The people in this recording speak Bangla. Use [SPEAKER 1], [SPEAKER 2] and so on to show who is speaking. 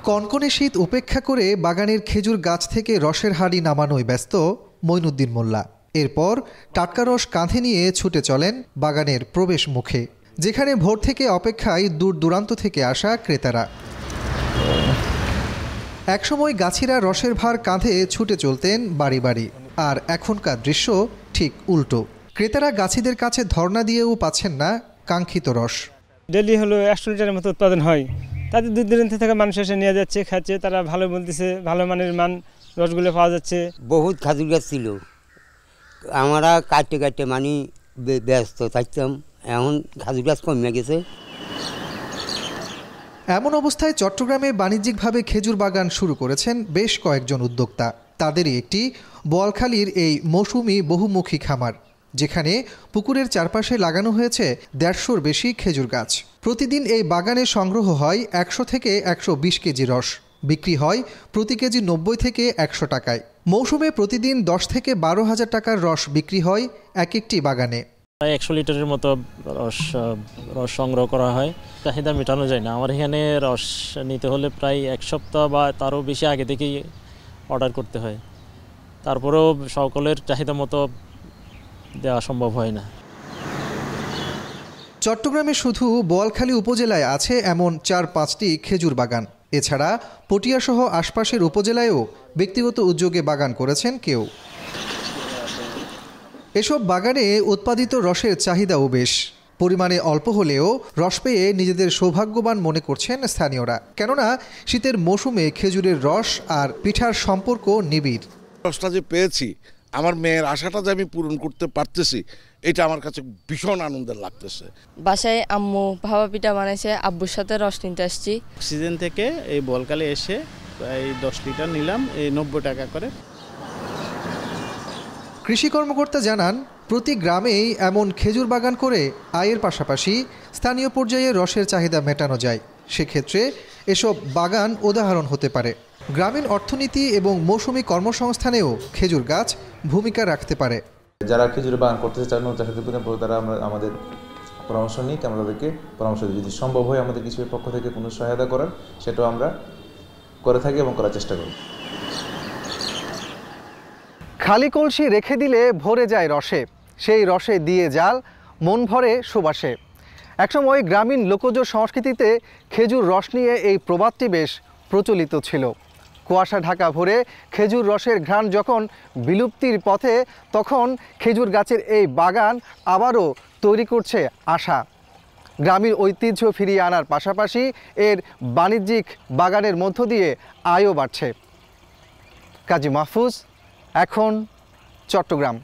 [SPEAKER 1] কনকনে শীত উপেক্ষা করে বাগানের খেজুর গাছ থেকে রসের হাঁড়ি নামানোয় ব্যস্ত মঈনুদ্দিন মোল্লা। এরপর টাটকা রস কাঁধে নিয়ে ছুটে চলেন বাগানের প্রবেশ মুখে, যেখানে ভোর থেকে অপেক্ষায় দূর দূরান্ত থেকে আসা ক্রেতারা। একসময় গাছিরা রসের ভার কাঁধে ছুটে চলতেন বাড়ি বাড়ি, আর এখনকার দৃশ্য ঠিক উল্টো। ক্রেতারা গাছিদের কাছে ধর্ণা দিয়েও পাচ্ছেন না কাঙ্ক্ষিত রস।
[SPEAKER 2] ডেলি হলো 100 লিটারের মতো উৎপাদন হয়, তাদের দূর দূরান্ত থেকে মানুষ এসে নিয়ে যাচ্ছে, খাচ্ছে, তারা ভালো বলতেছে, ভালো মানের রসগুলো পাওয়া যাচ্ছে।
[SPEAKER 3] বহুত খাজুর গাছ ছিল, আমরা কাটতে কাটতে ব্যস্ত থাকতাম, এখন খাজুর গাছ কমে গেছে।
[SPEAKER 1] এমন অবস্থায় চট্টগ্রামে বাণিজ্যিকভাবে খেজুর বাগান শুরু করেছেন বেশ কয়েকজন উদ্যোক্তা। তাদেরই একটি বোয়ালখালীর এই মৌসুমি বহুমুখী খামার, যেখানে পুকুরের চারপাশে লাগানো হয়েছে 150-র বেশি খেজুর গাছ। প্রতিদিন এই বাগানে সংগ্রহ হয় 100 থেকে 120 কেজি রস। বিক্রি হয় প্রতি কেজি 90 থেকে 100 টাকায়। মৌসুমে প্রতিদিন 10 থেকে 12 হাজার টাকার রস বিক্রি হয় এক একটি বাগানে।
[SPEAKER 4] 100 লিটারের মতো রস সংগ্রহ করা হয়। চাহিদা মেটানো যায় না। আমার এখানে রস নিতে হলে প্রায় 1 সপ্তাহ বা তারও বেশি আগে থেকেই অর্ডার করতে হয়, তারপরেও সকলের চাহিদা মতো দেওয়া সম্ভব হয় না।
[SPEAKER 1] চট্টগ্রামে শুধু বোয়ালখালী উপজেলায় আছে এমন 4-5টি খেজুর বাগান। এছাড়া পটিয়াসহ আশপাশের উপজেলায়ও ব্যক্তিগত উদ্যোগে বাগান করেছেন কেউ। এসব বাগানে উৎপাদিত রসের চাহিদাও বেশ। পরিমাণে অল্প হলেও রস পেয়ে নিজেদের সৌভাগ্যবান মনে করছেন স্থানীয়রা, কেননা শীতের মৌসুমে খেজুরের রস আর পিঠার সম্পর্ক নিবিড়।
[SPEAKER 5] রসটা যে পেয়েছি, আমার মেয়ের আশাটা যে আমি পূরণ করতে পারতেছি, এটা আমার কাছে ভীষণ আনন্দের লাগতেছে।
[SPEAKER 6] বাসায় আম্মু ভাপা পিঠা বানাইছে, আব্বুর সাথে রস নিতে আসছি।
[SPEAKER 7] অক্সিজেন থেকে এই বোয়ালখালী এসে প্রায় 10 লিটার নিলাম, এই 90 টাকা করে।
[SPEAKER 1] কৃষি কর্মকর্তা জানান, প্রতি গ্রামেই এমন খেজুর বাগান করে আয়ের পাশাপাশি স্থানীয় পর্যায়ে রসের চাহিদা মেটানো যায়। সেক্ষেত্রে এসব বাগান উদাহরণ হতে পারে। গ্রামীণ অর্থনীতি এবং মৌসুমি কর্মসংস্থানেও খেজুর গাছ ভূমিকা রাখতে পারে।
[SPEAKER 8] যারা খেজুর বাগান করতে চান, তারা আমাদের পরামর্শ নিই, আমরা তাদেরকে পরামর্শ দিই। যদি সম্ভব হয় আমাদের কিছু পক্ষ থেকে কোনো সহায়তা করার, সেটাও আমরা করে থাকি এবং করার চেষ্টা করি।
[SPEAKER 1] খালি কলসি রেখে দিলে ভরে যায় রসে, সেই রসে দিয়ে জাল মন ভরে সুবাসে। একসময় গ্রামীণ লোকজ সংস্কৃতিতে খেজুর রস নিয়ে এই প্রবাদটি বেশ প্রচলিত ছিল। কুয়াশা ঢাকা ভরে খেজুর রসের ঘ্রাণ যখন বিলুপ্তির পথে, তখন খেজুর গাছের এই বাগান আবারও তৈরি করছে আশা। গ্রামীণ ঐতিহ্য ফিরিয়ে আনার পাশাপাশি এর বাণিজ্যিক বাগানের মধ্য দিয়ে আয়ও বাড়ছে। কাজী মাহফুজ, এখন চট্টগ্রাম।